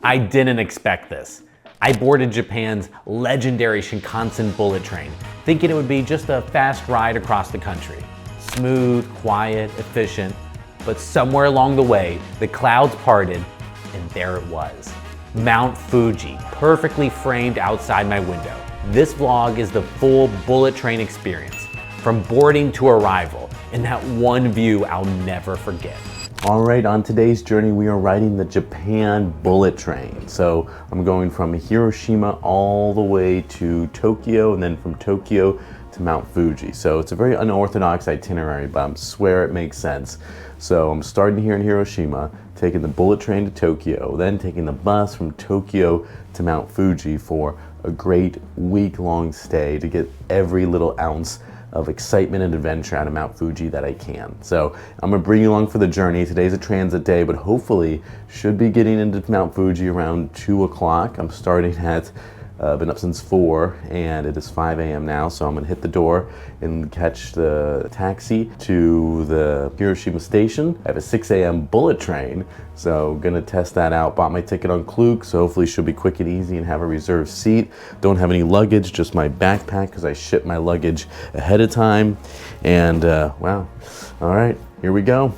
I didn't expect this. I boarded Japan's legendary Shinkansen bullet train, thinking it would be just a fast ride across the country. Smooth, quiet, efficient, but somewhere along the way, the clouds parted, and there it was. Mount Fuji, perfectly framed outside my window. This vlog is the full bullet train experience, from boarding to arrival, and that one view I'll never forget. All right, on today's journey, we are riding the Japan bullet train. So I'm going from Hiroshima all the way to Tokyo, and then from Tokyo to Mount Fuji. So it's a very unorthodox itinerary, but I swear it makes sense. So I'm starting here in Hiroshima, taking the bullet train to Tokyo, then taking the bus from Tokyo to Mount Fuji for a great week-long stay to get every little ounce of excitement and adventure out of Mount Fuji that I can. So I'm gonna bring you along for the journey. Today's a transit day, but hopefully should be getting into Mount Fuji around 2 o'clock. I'm starting at, been up since 4 and it is 5 a.m. now. So I'm gonna hit the door and catch the taxi to the Hiroshima Station. I have a 6 a.m. bullet train, so gonna test that out. Bought my ticket on Klook, so hopefully should be quick and easy and have a reserved seat. Don't have any luggage, just my backpack because I shipped my luggage ahead of time. And wow, all right, here we go.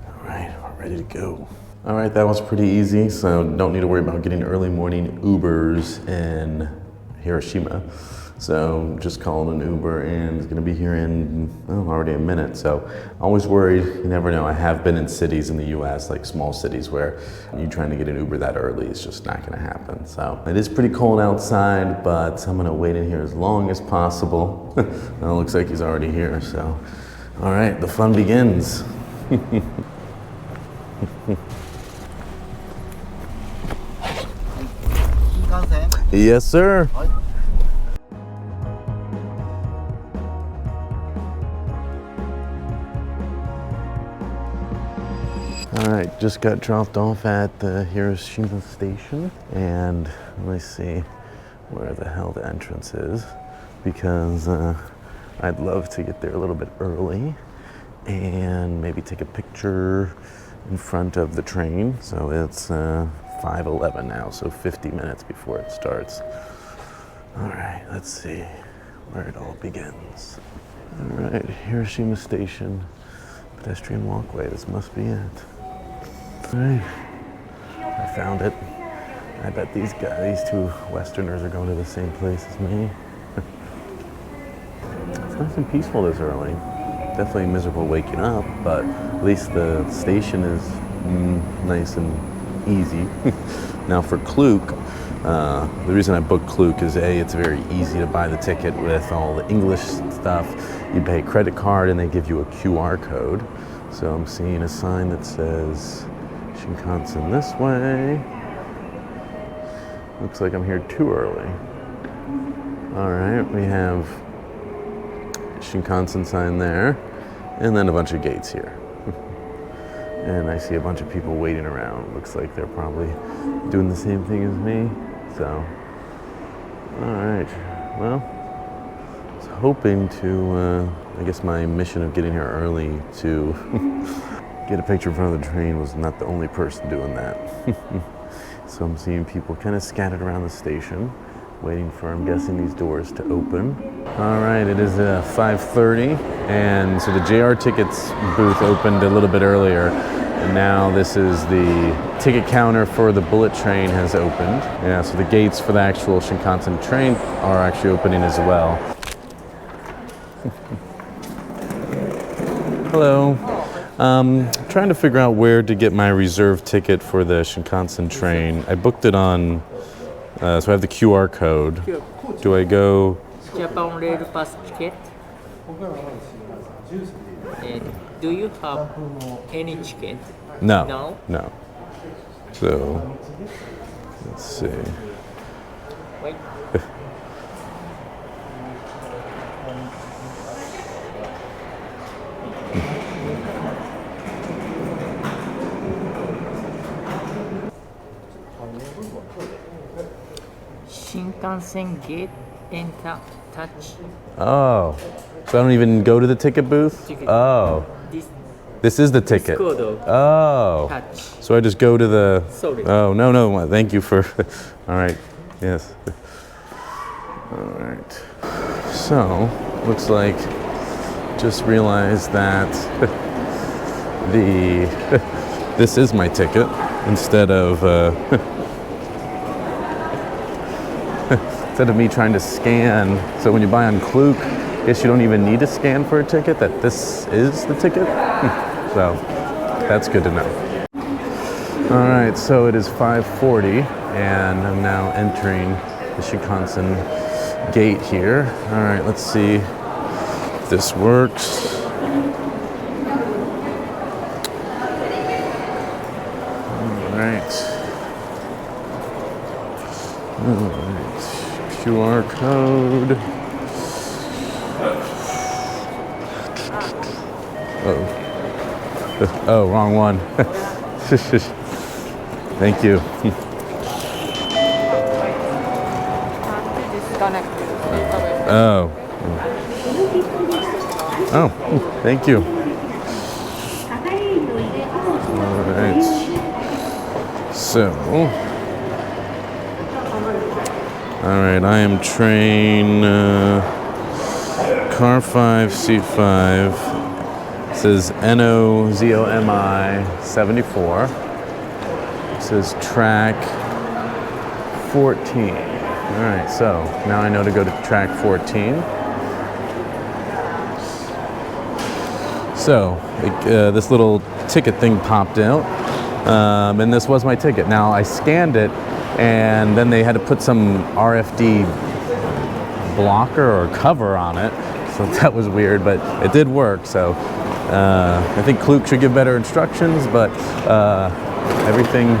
All right, we're ready to go. All right, that was pretty easy, so don't need to worry about getting early morning Ubers in Hiroshima. So just calling an Uber and it's gonna be here in already a minute. So always worried, you never know. I have been in cities in the US, like small cities, where you trying to get an Uber that early is just not gonna happen. So it is pretty cold outside, but I'm gonna wait in here as long as possible. Well, it looks like he's already here, so. All right, the fun begins. Yes, sir. All right, just got dropped off at the Hiroshima Station, and let me see where the hell the entrance is, because I'd love to get there a little bit early and maybe take a picture in front of the train. So it's 5:11 now, so 50 minutes before it starts. All right, let's see where it all begins. All right, Hiroshima Station, pedestrian walkway, this must be it. All right, I found it. I bet these two Westerners are going to the same place as me. It's nice and peaceful this early. Definitely miserable waking up, but at least the station is nice and easy. Now for Klook, the reason I booked Klook is it's very easy to buy the ticket with all the English stuff. You pay credit card and they give you a QR code. So I'm seeing a sign that says Shinkansen this way. Looks like I'm here too early. All right, we have Shinkansen sign there, and then a bunch of gates here. And I see a bunch of people waiting around. Looks like they're probably doing the same thing as me. So, all right. Well, I was hoping to, I guess my mission of getting here early to get a picture in front of the train was not the only person doing that. So I'm seeing people kind of scattered around the station, waiting for, I'm guessing, these doors to open. All right, it is 5:30, and so the JR tickets booth opened a little bit earlier, and now this is the ticket counter for the bullet train has opened. Yeah, so the gates for the actual Shinkansen train are actually opening as well. Hello. Trying to figure out where to get my reserved ticket for the Shinkansen train. I booked it on, so I have the QR code. Do I go? Japan Rail Pass ticket. Do you have any ticket? No. No? No. So, let's see. Wait. Shinkansen gate and touch. Oh, so I don't even go to the ticket booth? Ticket. Oh, This This is the ticket. Code. Oh. Touch. So I just go to the... Sorry. Oh, no. Thank you for... All right. Yes. All right. So, looks like just realized that this is my ticket instead of instead of me trying to scan. So when you buy on Klook, I guess you don't even need to scan for a ticket, that this is the ticket. So that's good to know. All right, so it is 5:40 and I'm now entering the Shinkansen gate here. All right, let's see if this works. All right. QR code. Oh, wrong one. Thank you. Oh. Oh, thank you. All right. So, all right, I am train car 5, seat 5. It says NOZOMI 74. It says track 14. All right, so now I know to go to track 14. So this little ticket thing popped out, and this was my ticket. Now I scanned it, and then they had to put some RFD blocker or cover on it, so that was weird, but it did work. So I think Klook should give better instructions, but everything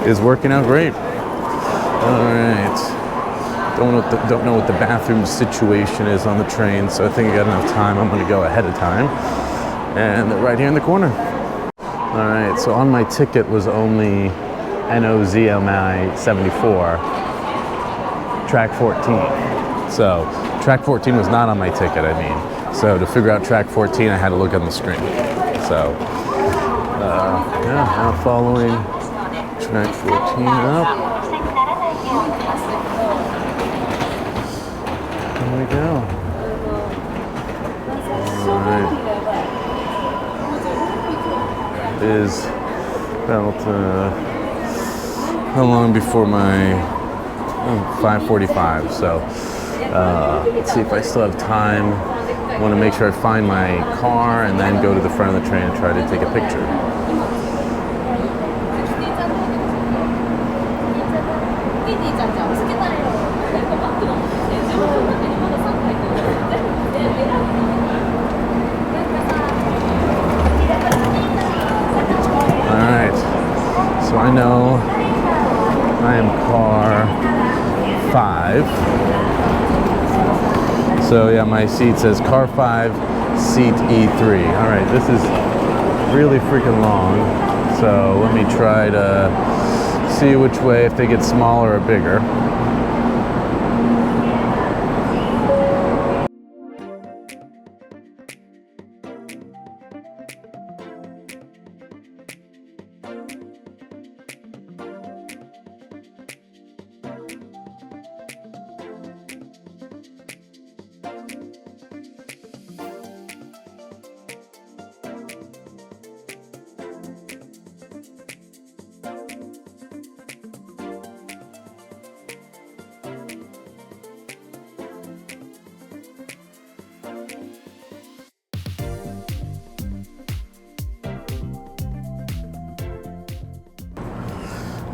is working out great. All right. Don't know what the bathroom situation is on the train, so I think I got enough time. I'm going to go ahead of time. And they're right here in the corner. All right, so on my ticket was only NOZMI 74, track 14. So track 14 was not on my ticket, I mean. So to figure out track 14, I had to look on the screen. So yeah, now following track 14 up. There we go. All right. It is about how long before my 5:45? So let's see if I still have time. I want to make sure I find my car and then go to the front of the train and try to take a picture. So I know I am car 5. So yeah, my seat says car 5, seat E3. All right, this is really freaking long. So let me try to see which way, if they get smaller or bigger.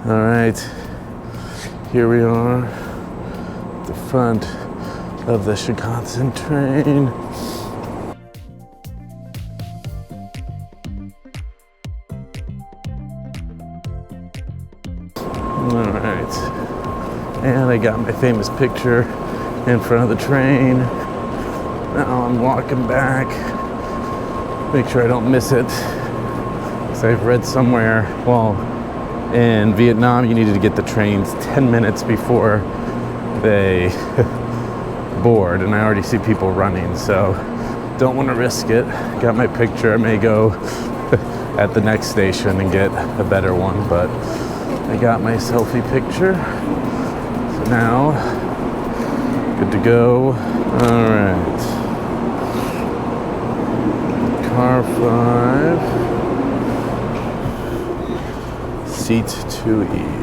All right, here we are at the front of the Shinkansen train. All right, and I got my famous picture in front of the train. Now I'm walking back, make sure I don't miss it. So I've read somewhere, well, in Vietnam, you needed to get the trains 10 minutes before they board, and I already see people running, so don't want to risk it. Got my picture. I may go at the next station and get a better one, but I got my selfie picture. So now, good to go. All right. Car 5, seat 2E.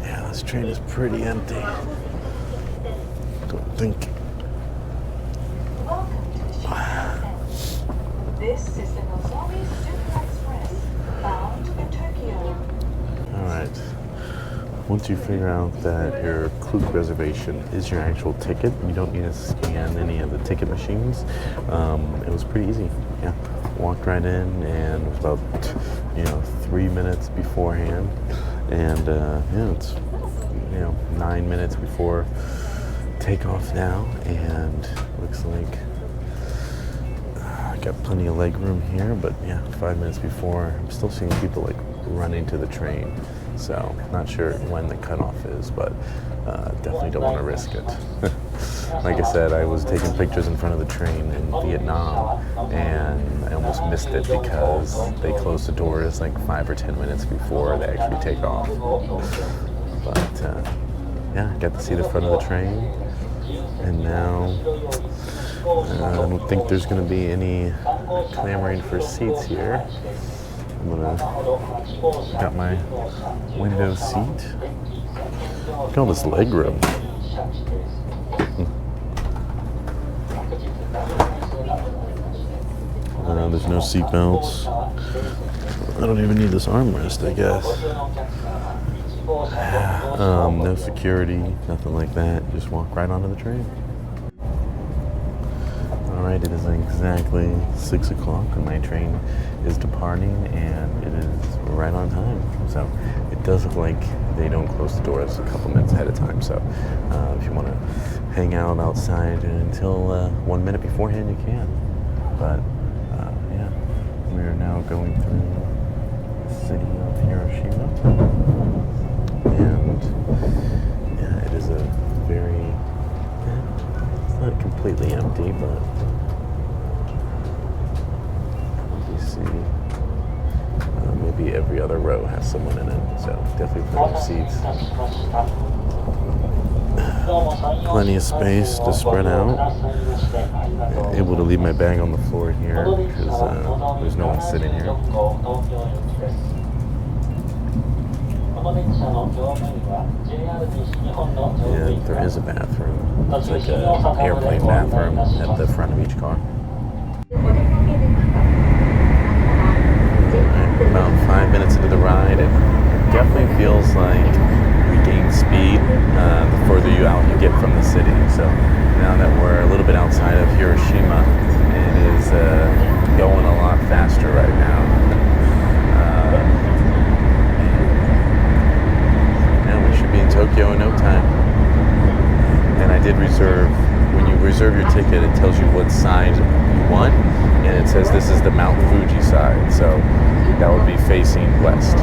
Yeah, this train is pretty empty. Don't think. This is the Nozomi Super Express, bound to Tokyo. All right. Once you figure out that your Klook reservation is your actual ticket, you don't need to scan any of the ticket machines. It was pretty easy. Yeah, walked right in, and it was about 3 minutes beforehand, and yeah, it's 9 minutes before takeoff now, and looks like I got plenty of leg room here. But yeah, 5 minutes before, I'm still seeing people like running to the train. So not sure when the cutoff is, but definitely don't want to risk it. Like I said, I was taking pictures in front of the train in Vietnam, and I almost missed it because they closed the doors like 5 or 10 minutes before they actually take off. But yeah, I got to see the front of the train, and now I don't think there's going to be any clamoring for seats here. Got my window seat. Look at all this leg room. There's no seat belts. I don't even need this armrest, I guess. No security, nothing like that. Just walk right onto the train. Alright, it is exactly 6 o'clock and my train is departing, and it is right on time. So it does look like they don't close the doors a couple minutes ahead of time. So if you want to hang out outside until 1 minute beforehand, you can. But yeah, we are now going through the city of Hiroshima, and yeah, it is a very, it's not completely empty, but you see maybe every other row has someone in it, so definitely plenty of seats. Plenty of space to spread out. Able to leave my bag on the floor here because there's no one sitting here. And there is a bathroom. It's like an airplane bathroom at the front of each car. About 5 minutes into the ride, it definitely feels like we gain speed the further you get from the city. So now that we're a little bit outside of Hiroshima, it is going a lot faster right now. And we should be in Tokyo in no time. And I did reserve, when you reserve your ticket, it tells you what side you want, and it says this is the Mount Fuji side, so that would be facing west.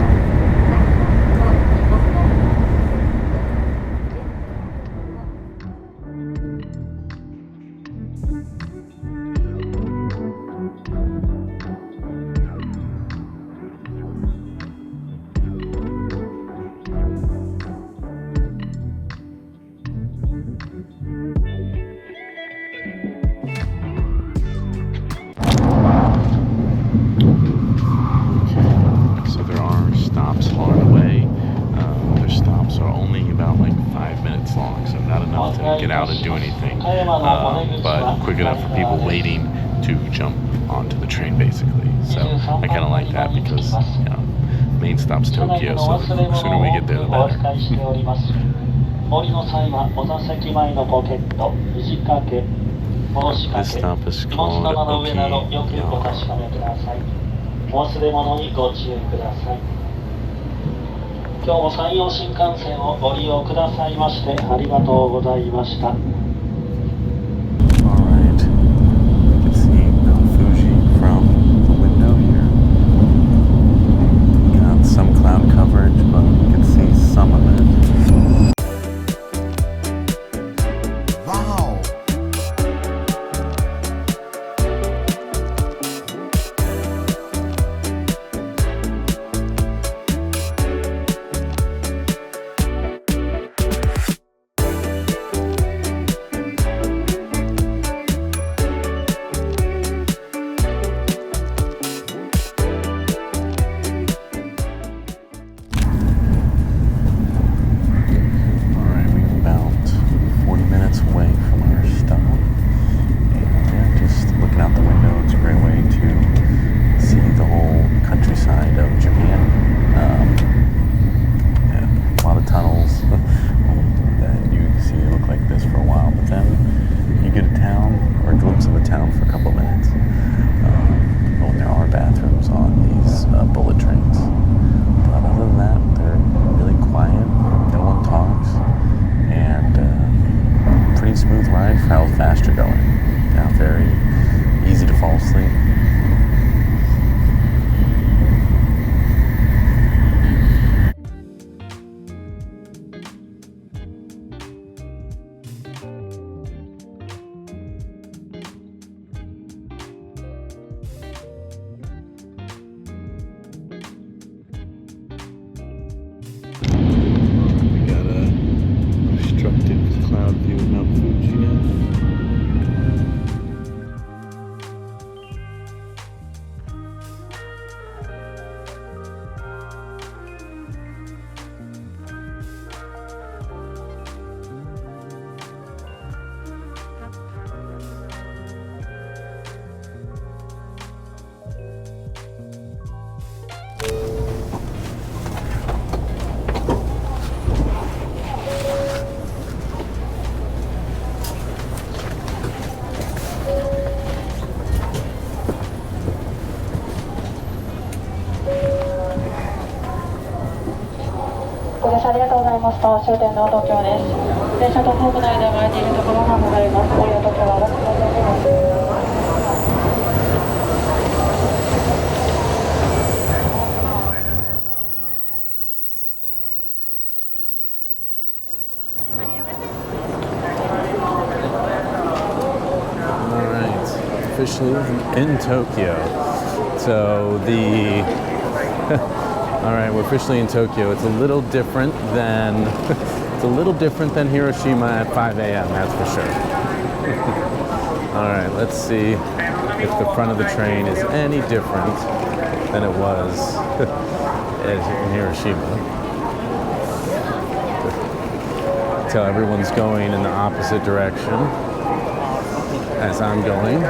Get out and do anything, but quick enough for people waiting to jump onto the train basically. So I kind of like that because, you know, main stop's Tokyo, so the sooner we get there, the better. This stop is called Alright, you can see Mount Fuji from the window here. Got some cloud coverage, but you can see some of it. Wow! cloud view of Mount Fuji now.ありがとうございました。終点の東京です。電車とホーム内で空いているところがございます。ご利用東京はお待ちください。Officially in Tokyo. So the all right, we're officially in Tokyo. It's a little different than Hiroshima at 5 a.m. That's for sure. All right, let's see if the front of the train is any different than it was in Hiroshima. So everyone's going in the opposite direction as I'm going,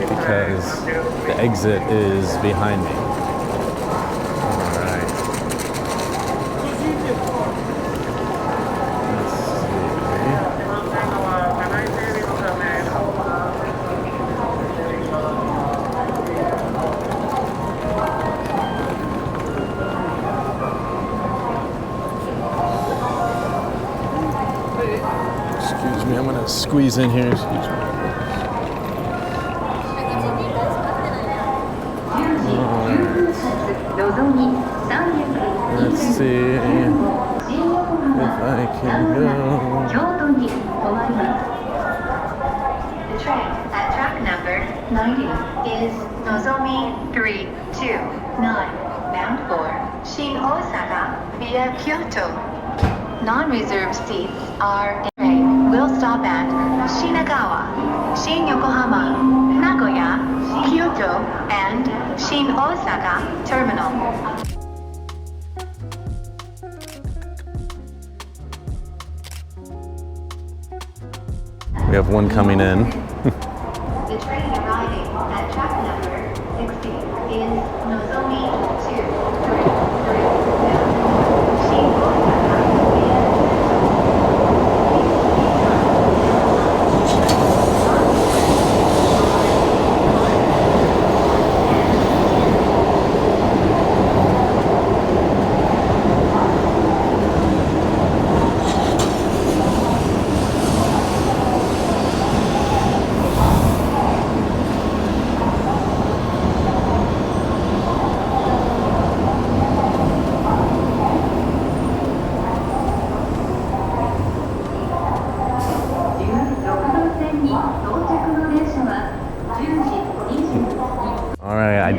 because the exit is behind me. All right. Let's see. Excuse me, I'm gonna squeeze in here. Excuse me. Let's see if I can go. The train at track number 90 is Nozomi 329, bound for Shin Osaka via Kyoto. Non-reserved seats are in. Will stop at Shinagawa, Shin Yokohama, Nagoya, Kyoto, and Shin Osaka Terminal. We have one coming in. The train arriving at track number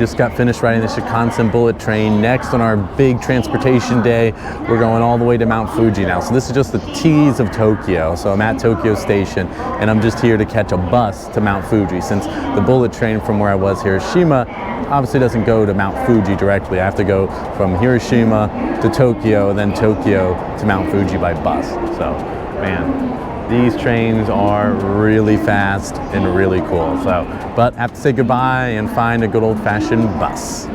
just got finished riding the Shinkansen bullet train. Next on our big transportation day, we're going all the way to Mount Fuji now. So this is just the tease of Tokyo. So I'm at Tokyo Station and I'm just here to catch a bus to Mount Fuji, since the bullet train from where I was, Hiroshima, obviously doesn't go to Mount Fuji directly. I have to go from Hiroshima to Tokyo, then Tokyo to Mount Fuji by bus. So, man, these trains are really fast and really cool. So, but I have to say goodbye and find a good old-fashioned bus.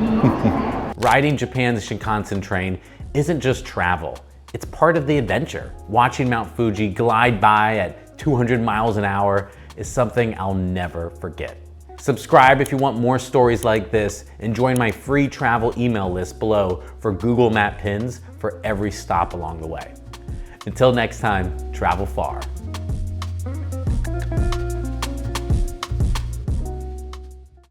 Riding Japan's Shinkansen train isn't just travel. It's part of the adventure. Watching Mount Fuji glide by at 200 miles an hour is something I'll never forget. Subscribe if you want more stories like this, and join my free travel email list below for Google Map pins for every stop along the way. Until next time, travel far.